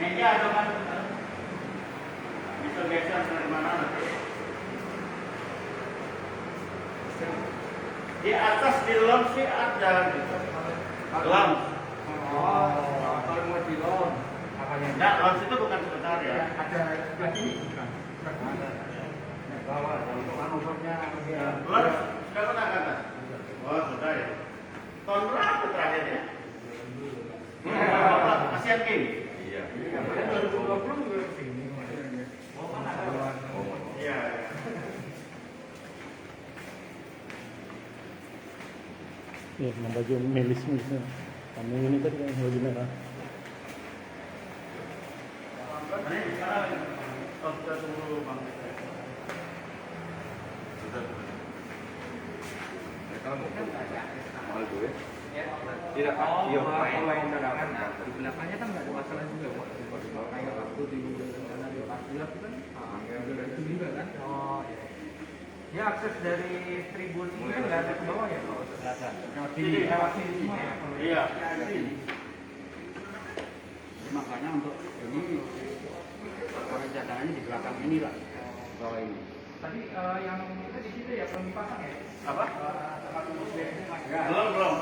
Meja ada kan? Bisa geser dari mana nanti? Di atas di lounge sih ada gitu. Lounge. Oh, kalau mau di lounge, apanya? Enggak, lounge itu bukan sebentar ya. Ada lagi. Bawah, untuk manuvernya. Lounge sudah pernah kan? Oh sudah ya. Tahun berapa terakhir ya? Asian Games. Iya. 2020 juga kesini. Iya. Iya, baju milis kami ini tadi yang baju merah. Ini sekarang kita tunggu Bang. Tidak, kalau undangan di belakangnya kan nggak ada masalah juga, Pak. Kayak waktu di sana di Pasilap kan, itu juga kan. Oh, iya. Ya akses dari tribun ini kan nggak ada ke bawah ya, Pak? Lewat sini semua. Iya. Makanya untuk ini cadangannya di belakang ini lah, bawah ini. Tadi yang itu di situ ya belum dipasang ya? Apa? Tempat untuk BSD Mas. Belum.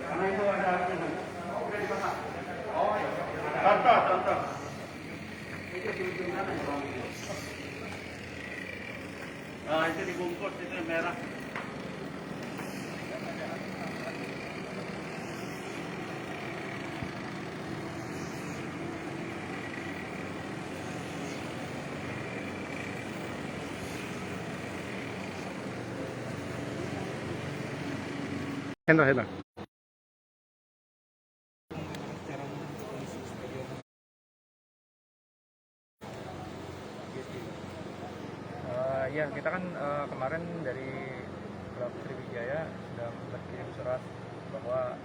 Karena itu ada oh, udah dipasang. Oh, iya. Contoh. Itu di ujung sana ya, Bang. Itu dibungkus itu yang merah. Hendak. Ya, kita kan kemarin dari Klub Sriwijaya sudah berkirim surat bahwa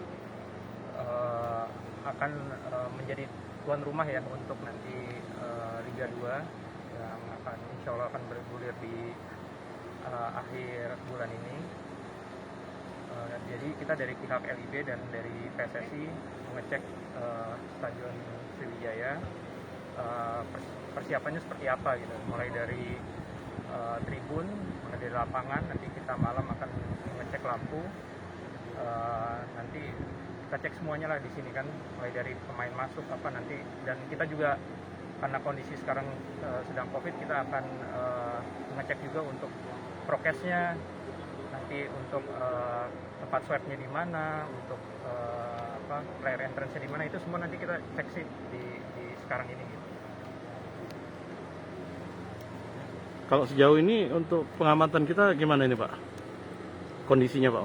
akan menjadi tuan rumah ya untuk nanti Liga 2 yang akan insya Allah akan bergulir di akhir bulan ini. Jadi kita dari pihak LIB dan dari PSSI mengecek Stadion Sriwijaya persiapannya seperti apa gitu, mulai dari tribun, mulai dari lapangan. Nanti kita malam akan mengecek lampu, nanti kita cek semuanya lah di sini kan, mulai dari pemain masuk apa nanti, dan kita juga karena kondisi sekarang sedang COVID, kita akan mengecek juga untuk prokesnya, nanti untuk tempat swabnya di mana, untuk player entrance-nya di mana, itu semua nanti kita cek sih di sekarang ini gitu. Kalau sejauh ini untuk pengamatan kita gimana ini Pak? Kondisinya Pak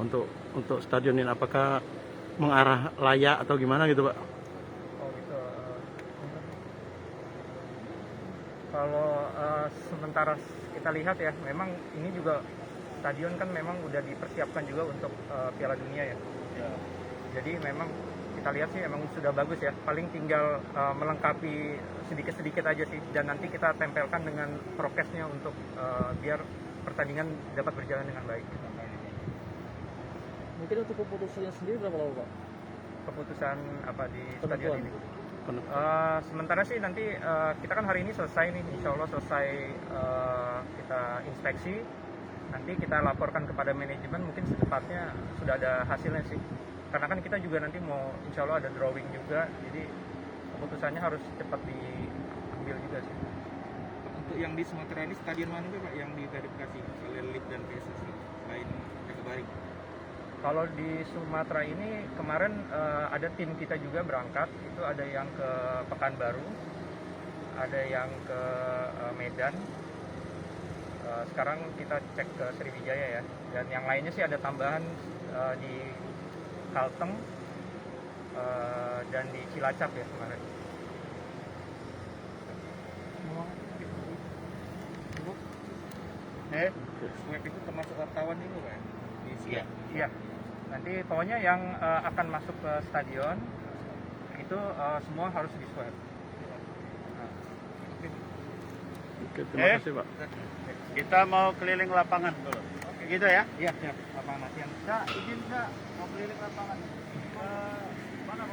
untuk stadion ini, apakah mengarah layak atau gimana gitu Pak? Oh gitu. Kalau sementara kita lihat ya, memang ini juga stadion kan memang udah dipersiapkan juga untuk Piala Dunia ya. Jadi memang kita lihat sih emang sudah bagus ya. Paling tinggal melengkapi sedikit-sedikit aja sih. Dan nanti kita tempelkan dengan prokesnya untuk biar pertandingan dapat berjalan dengan baik. Mungkin untuk keputusannya sendiri berapa lama Pak? Keputusan apa di stadion ini? Penentuan. Sementara sih nanti kita kan hari ini selesai nih, insya Allah selesai kita inspeksi. Nanti kita laporkan kepada manajemen, mungkin secepatnya sudah ada hasilnya sih. Karena kan kita juga nanti mau insya Allah ada drawing juga, jadi keputusannya harus cepat diambil juga sih. Untuk yang di Sumatera ini stadion mana Pak yang diverifikasi oleh LIB dan PSSI selain Jakabaring? Kalau di Sumatera ini kemarin ada tim kita juga berangkat, itu ada yang ke Pekanbaru, ada yang ke Medan. Sekarang kita cek ke Sriwijaya ya, dan yang lainnya sih ada tambahan di Kalteng dan di Cilacap ya kemarin. semua. Ibu, Swab itu termasuk wartawan juga Pak ya? Di iya, swab. iya. Nanti pokoknya yang akan masuk ke stadion itu semua harus di swab. Nah, Oke, terima kasih Pak. Kita mau keliling lapangan dulu. Gitu ya? iya, siap. Lapangan latihan. Kak, izin Kak, mau keliling lapangan. Mana